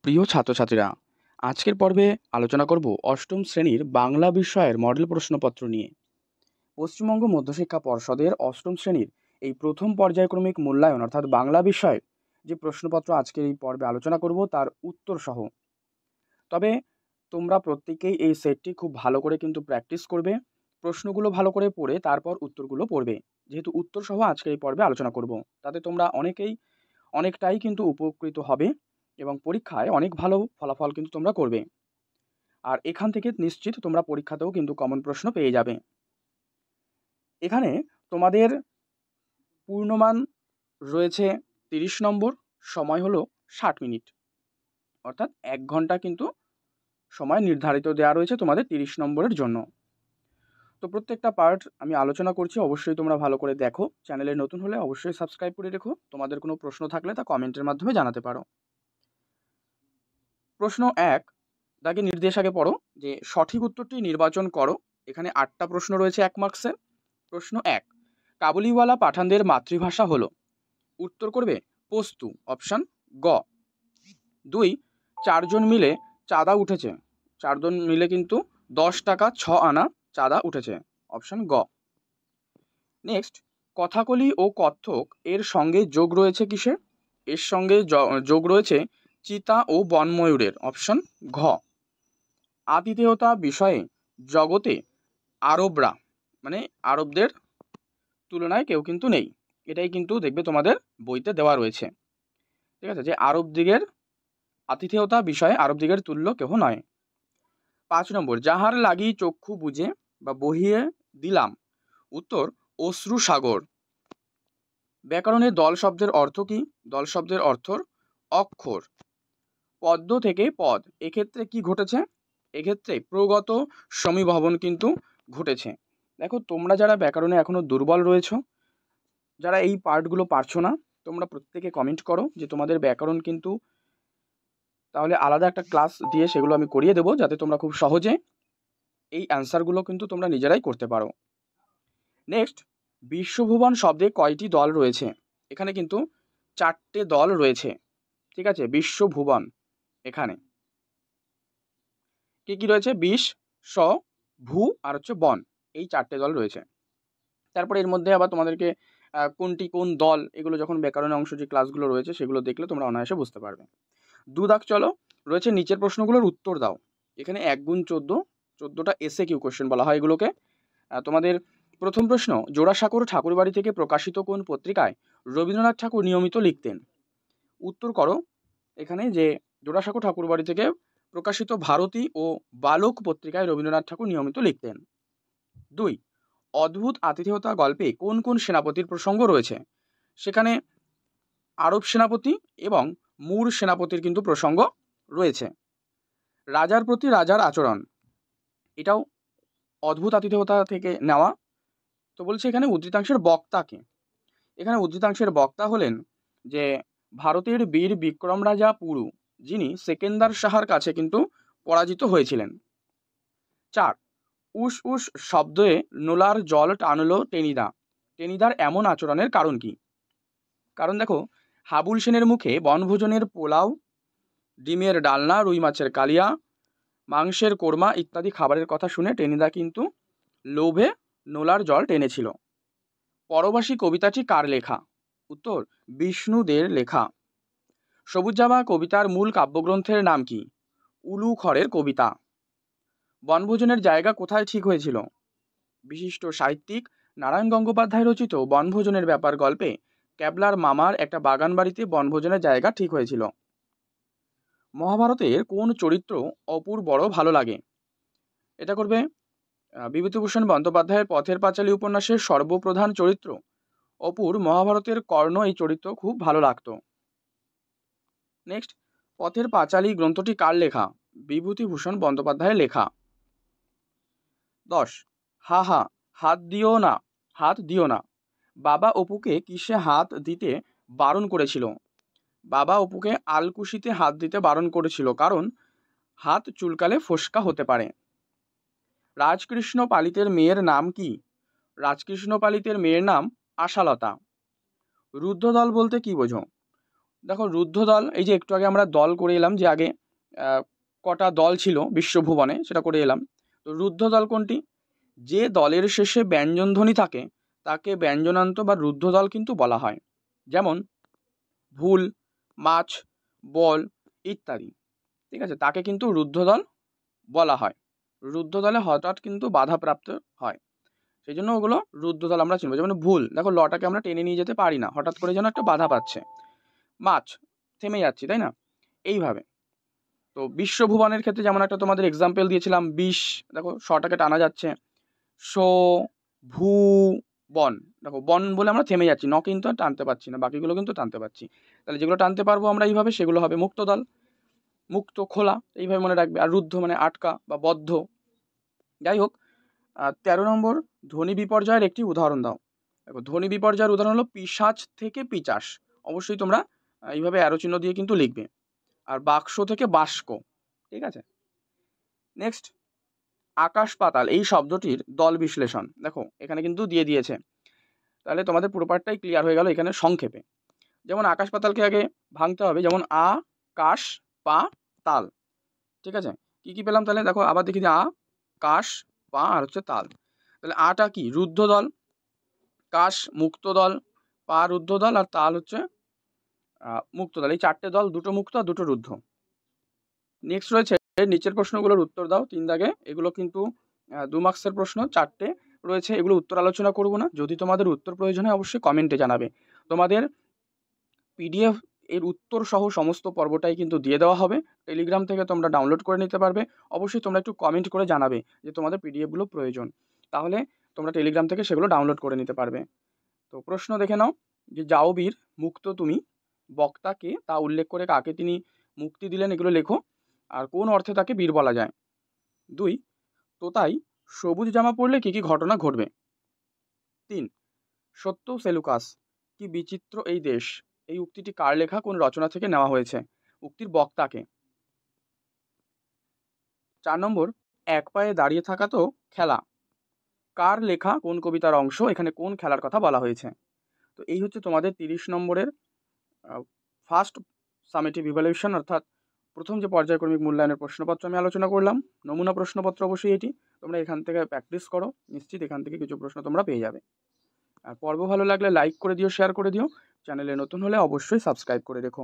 প্রিয় ছাত্রছাত্রীরা, আজকের পর্বে আলোচনা করব অষ্টম শ্রেণীর বাংলা বিষয়ের মডেল প্রশ্নপত্র নিয়ে। পশ্চিমবঙ্গ মধ্যশিক্ষা পর্ষদের অষ্টম শ্রেণীর এই প্রথম পর্যায়ক্রমিক মূল্যায়ন অর্থাৎ বাংলা বিষয়ের যে প্রশ্নপত্র আজকের এই পর্বে আলোচনা করব তার উত্তর সহ। তবে তোমরা প্রত্যেকেই এই সেটটি খুব ভালো করে কিন্তু প্র্যাকটিস করবে, প্রশ্নগুলো ভালো করে পড়ে তারপর উত্তরগুলো পড়বে। যেহেতু উত্তর সহ আজকের এই পর্বে আলোচনা করব, তাতে তোমরা অনেকটাই কিন্তু উপকৃত হবে এবং পরীক্ষায় অনেক ভালো ফলাফল কিন্তু তোমরা করবে। আর এখান থেকে নিশ্চিত তোমরা পরীক্ষাতেও কিন্তু কমন প্রশ্ন পেয়ে যাবে। এখানে তোমাদের পূর্ণমান রয়েছে 30 নম্বর, সময় হলো 60 মিনিট, অর্থাৎ 1 ঘন্টা কিন্তু সময় নির্ধারিত দেওয়া রয়েছে তোমাদের 30 নম্বরের জন্য। তো প্রত্যেকটা পার্ট আমি আলোচনা করছি, অবশ্যই তোমরা ভালো করে দেখো। চ্যানেলে নতুন হলে অবশ্যই সাবস্ক্রাইব করে রেখো। তোমাদের কোনো প্রশ্ন থাকলে তা কমেন্টের মাধ্যমে জানাতে পারো। প্রশ্ন 1 দাগে নির্দেশ আগে পড়ো যে সঠিক উত্তরটি নির্বাচন করো। এখানে 8টা প্রশ্ন রয়েছে 1 মার্কসের। প্রশ্ন 1, কাবুলিওয়ালা পাঠানদের মাতৃভাষা হলো। উত্তর করবে পস্তু, অপশান গ। 2, 4 জন মিলে চাঁদা উঠেছে। 4 জন মিলে কিন্তু 10 টাকা 6 আনা চাঁদা উঠেছে, অপশান গ। নেক্সট, কথাকলি ও কত্থক এর সঙ্গে যোগ রয়েছে কিসের? এর সঙ্গে যোগ রয়েছে চিতা ও বনময়ূরের, অপশান ঘ। আতিথেয়তা বিষয়ে জগতে আরবরা মানে আরবদের তুলনায় কেউ কিন্তু নেই, এটাই কিন্তু দেখবে তোমাদের বইতে দেওয়া রয়েছে। ঠিক আছে, যে আরব দিগের আতিথেয়তা বিষয়ে আরব দিগের তুল্য কেহ নয়। 5 নম্বর, যাহার লাগি চক্ষু বুঝে বা বহিয়ে দিলাম। উত্তর অশ্রু সাগর। ব্যাকরণে দল শব্দের অর্থ কি? দল শব্দের অর্থ অক্ষর। পদ্ম থেকে পদ, এক্ষেত্রে কি ঘটেছে? এক্ষেত্রে প্রগত সমীভবন কিন্তু ঘটেছে। দেখো, তোমরা যারা ব্যাকরণে এখনো দুর্বল রয়েছো, যারা এই পার্টগুলো পারছো না, তোমরা প্রত্যেকে কমেন্ট করো যে তোমাদের ব্যাকরণ কিন্তু, তাহলে আলাদা একটা ক্লাস দিয়ে সেগুলো আমি করিয়ে দেবো, যাতে তোমরা খুব সহজে এই অ্যান্সারগুলো কিন্তু তোমরা নিজেরাই করতে পারো। নেক্সট, বিশ্বভুবন শব্দে কয়টি দল রয়েছে? এখানে কিন্তু 4টে দল রয়েছে। ঠিক আছে, বিশ্বভুবন এখানে কি কি রয়েছে? বিশ, স, ভূ আর হচ্ছে বন, এই 4টে দল রয়েছে। তারপরে এর মধ্যে আবার তোমাদেরকে কোনটি কোন দল, এগুলো যখন ব্যাকরণের অংশ যে ক্লাসগুলো রয়েছে সেগুলো দেখলে তোমরা অনায়াসে বুঝতে পারবে। 2 দাগ চলো, রয়েছে নিচের প্রশ্নগুলোর উত্তর দাও। এখানে 1 গুণ 14, 14টা এসএ কিউ কোশ্চেন বলা হয় এগুলোকে। তোমাদের প্রথম প্রশ্ন, জোড়াসাঁকোর ঠাকুরবাড়ি থেকে প্রকাশিত কোন পত্রিকায় রবীন্দ্রনাথ ঠাকুর নিয়মিত লিখতেন? উত্তর করো এখানে যে জোড়াসাঁকো ঠাকুরবাড়ি থেকে প্রকাশিত ভারতী ও বালক পত্রিকায় রবীন্দ্রনাথ ঠাকুর নিয়মিত লিখতেন। 2, অদ্ভুত আতিথেয়তা গল্পে কোন কোন সেনাপতির প্রসঙ্গ রয়েছে? সেখানে আরব সেনাপতি এবং মুর সেনাপতির কিন্তু প্রসঙ্গ রয়েছে। রাজার প্রতি রাজার আচরণ, এটাও অদ্ভুত আতিথেয়তা থেকে নেওয়া। তো বলছে এখানে উদ্ধৃতাংশের বক্তাকে। এখানে উদ্ধৃতাংশের বক্তা হলেন যে ভারতের বীর বিক্রম রাজা পুরু, যিনি সেকেন্দার শাহার কাছে কিন্তু পরাজিত হয়েছিলেন। 4, উস উস শব্দে নোলার জল টানলো টেনিদা। টেনিদার এমন আচরণের কারণ কি? কারণ দেখো, হাবুল সেনের মুখে বনভোজনের পোলাও, ডিমের ডালনা, রুই মাছের কালিয়া, মাংসের কোরমা ইত্যাদি খাবারের কথা শুনে টেনিদা কিন্তু লোভে নোলার জল টেনেছিল। পরবাসী কবিতাটি কার লেখা? উত্তর বিষ্ণুদের লেখা। সবুজ জামা কবিতার মূল কাব্যগ্রন্থের নাম কি? উলু খড়ের কবিতা। বনভোজনের জায়গা কোথায় ঠিক হয়েছিল? বিশিষ্ট সাহিত্যিক নারায়ণ গঙ্গোপাধ্যায় রচিত বনভোজনের ব্যাপার গল্পে ক্যাবলার মামার একটা বাগান বাড়িতে বনভোজনের জায়গা ঠিক হয়েছিল। মহাভারতের কোন চরিত্র অপুর বড় ভালো লাগে? এটা করবে বিভূতিভূষণ বন্দ্যোপাধ্যায়ের পথের পাঁচালী উপন্যাসের সর্বপ্রধান চরিত্র অপুর মহাভারতের কর্ণ এই চরিত্র খুব ভালো লাগতো। নেক্সট, পথের পাঁচালী গ্রন্থটি কার লেখা? বিভূতিভূষণ বন্দ্যোপাধ্যায়ের লেখা। 10, হা হা হাত দিও না, হাত দিও না। বাবা অপুকে কিসে হাত দিতে বারণ করেছিল? বাবা অপুকে আলকুশিতে হাত দিতে বারণ করেছিল, কারণ হাত চুলকালে ফোস্কা হতে পারে। রাজকৃষ্ণ পালিতের মেয়ের নাম কি? রাজকৃষ্ণ পালিতের মেয়ের নাম আশালতা। রুদ্ধদল বলতে কি বোঝো? দেখো রুদ্ধ দল, এই যে একটু আগে আমরা দল করে এলাম, যে আগে কটা দল ছিল বিশ্বভুবনে সেটা করে এলাম। তো রুদ্ধ দল কোনটি? যে দলের শেষে ব্যঞ্জনধ্বনি থাকে তাকে ব্যঞ্জনান্ত বা রুদ্ধ দল কিন্তু বলা হয়। যেমন ভুল, মাছ, বল ইত্যাদি। ঠিক আছে, তাকে কিন্তু রুদ্ধ দল বলা হয়। রুদ্ধ দলে হঠাৎ কিন্তু বাধাপ্রাপ্ত হয়, সেই জন্য ওগুলো রুদ্ধ দল আমরা চিনবো। যেমন ভুল, দেখো লটাকে আমরা টেনে নিয়ে যেতে পারি না, হঠাৎ করে যেন একটা বাধা পাচ্ছে। মাছ, থেমে যাচ্ছি, তাই না? এইভাবে। তো বিশ্বভুবনের ক্ষেত্রে যেমন একটা তোমাদের এক্সাম্পল দিয়েছিলাম, বিষ, দেখো শটাকে টানা যাচ্ছে। শো, ভু, বন, দেখো বন বলে আমরা থেমে যাচ্ছি, ন কিন্তু আর টানতে পারছি না, বাকিগুলো কিন্তু টানতে পারছি। তাহলে যেগুলো টানতে পারবো আমরা এইভাবে, সেগুলো হবে মুক্ত দল। মুক্ত, খোলা, এইভাবে মনে রাখবে। আর রুদ্ধ মানে আটকা বা বদ্ধ। যাই হোক, 13 নম্বর, ধ্বনি বিপর্যয়ের একটি উদাহরণ দাও। দেখো ধ্বনি বিপর্যয়ের উদাহরণ হলো পিশাচ থেকে পিচাস। অবশ্যই তোমরা এইভাবে অ্যারো চিহ্ন দিয়ে কিন্তু লিখবে। আর বাক্স থেকে বাস্ক। ঠিক আছে, নেক্সট, আকাশ পাতাল এই শব্দটির দল বিশ্লেষণ। দেখো এখানে কিন্তু দিয়ে দিয়েছে, তাহলে তোমাদের পুরো পার্টটাই ক্লিয়ার হয়ে গেল এখানে সংক্ষেপে। যেমন আকাশ পাতালকে আগে ভাঙতে হবে, যেমন আ, কাশ, পা, তাল। ঠিক আছে, কি কি পেলাম তাহলে? দেখো আবার দেখি যে আ, কাশ, পা আর হচ্ছে তাল। তাহলে আটা কি? রুদ্ধ দল, কাশ মুক্ত দল, পা রুদ্ধ দল, আর তাল হচ্ছে মুক্ত দল। এই চারটে দল, দুটো মুক্ত আর দুটো রুদ্ধ। নেক্সট রয়েছে নিচের প্রশ্নগুলোর উত্তর দাও, 3 দাগে। এগুলো কিন্তু 2 মার্কসের প্রশ্ন, 4টে রয়েছে, এগুলো উত্তর আলোচনা করব না। যদি তোমাদের উত্তর প্রয়োজন হয় অবশ্যই কমেন্টে জানাবে। তোমাদের পিডিএফ এর উত্তর সহ সমস্ত পর্বটাই কিন্তু দিয়ে দেওয়া হবে, টেলিগ্রাম থেকে তোমরা ডাউনলোড করে নিতে পারবে। অবশ্যই তোমরা একটু কমেন্ট করে জানাবে যে তোমাদের পিডিএফগুলো প্রয়োজন, তাহলে তোমরা টেলিগ্রাম থেকে সেগুলো ডাউনলোড করে নিতে পারবে। তো প্রশ্ন দেখে নাও, যে যাও বীর, মুক্ত তুমি, বক্তাকে তা উল্লেখ করে কাকে তিনি মুক্তি দিলেন, এগুলো লেখো। আর কোন অর্থে তাকে বীর বলা যায়। 2, তোতাই সবুজ জামা পরলে কী কী ঘটনা ঘটবে। 3, সত্য সেলুকাস, কি বিচিত্র এই দেশ, এই উক্তিটি কার লেখা, কোন রচনা থেকে নেওয়া হয়েছে, উক্তির বক্তাকে। 4 নম্বর, এক পায়ে দাঁড়িয়ে থাকা তো খেলা, কার লেখা, কোন কবিতার অংশ, এখানে কোন খেলার কথা বলা হয়েছে। তো এই হচ্ছে তোমাদের 30 নম্বরের ফার্স্ট সামেটিভ ইভ্যালুয়েশন, অর্থাৎ প্রথম যে পর্যায়ক্রমিক মূল্যায়নের প্রশ্নপত্র আমি আলোচনা করলাম। নমুনা প্রশ্নপত্র অবশ্যই এটি, তোমরা এখান থেকে প্র্যাকটিস করো, নিশ্চিত এখান থেকে কিছু প্রশ্ন তোমরা পেয়ে যাবে। আর পর্ব ভালো লাগলে লাইক করে দিও, শেয়ার করে দিও। চ্যানেলে নতুন হলে অবশ্যই সাবস্ক্রাইব করে রেখো।